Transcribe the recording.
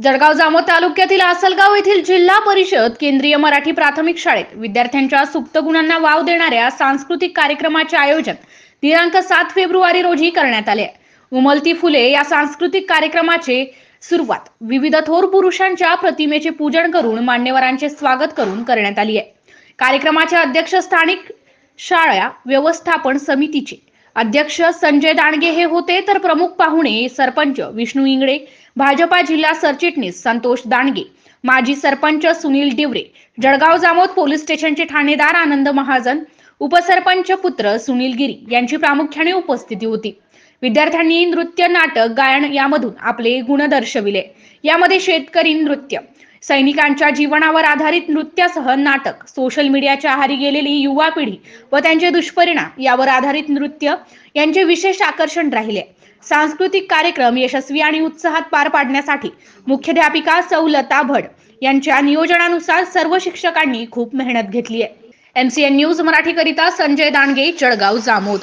जळगाव जामोद तालुक्यातील आसलगाव येथील जिल्हा परिषद केंद्रीय मराठी प्राथमिक शाळेत विद्यार्थ्यांच्या सुप्त गुणांना वाव देणाऱ्या सांस्कृतिक कार्यक्रमाचे आयोजन दिनांक 7 फेब्रुवारी रोजी करण्यात आले। उमलती फुले या सांस्कृतिक कार्यक्रमाचे सुरुवात विविध थोर पुरुषांच्या प्रतिमेचे पूजन करून मान्यवरांचे स्वागत करून करण्यात आली आहे। कार्यक्रमाचे अध्यक्ष स्थानिक शाळा व्यवस्थापन समितीचे अध्यक्ष संजय दांडगे हे होते, तर प्रमुख पाहुणे सरपंच विष्णू इंगळे, भाजपा जिल्हा सरचिटणीस संतोष दांडगे, माजी सरपंच सुनील डिवरे, जळगाव जामोद पोलीस स्टेशनचे ठाणेदार आनंद महाजन, उपसरपंच पुत्र सुनील गिरी यांची प्रामुख्याने उपस्थिती होती। विद्यार्थ्यांनी नृत्य, नाटक, गायन यामधून आपले गुण दर्शविले। यामध्ये शेतकरी नृत्य, सैनिकांच्या जीवनावर आधारित नृत्यासह नाटक, सोशल मीडियाच्या आहारी गेलेली युवा पिढी व त्यांचे दुष्परिणाम यावर आधारित नृत्य यांचे विशेष आकर्षण राहिले। सांस्कृतिक कार्यक्रम यशस्वी आणि उत्साहात पार पाडण्यासाठी मुख्याध्यापिका सौ लता भड यांच्या नियोजनानुसार सर्व शिक्षकांनी खूप मेहनत घेतली आहे। MCN न्यूज मराठी करिता संजय दांडगे, जळगाव जामोद।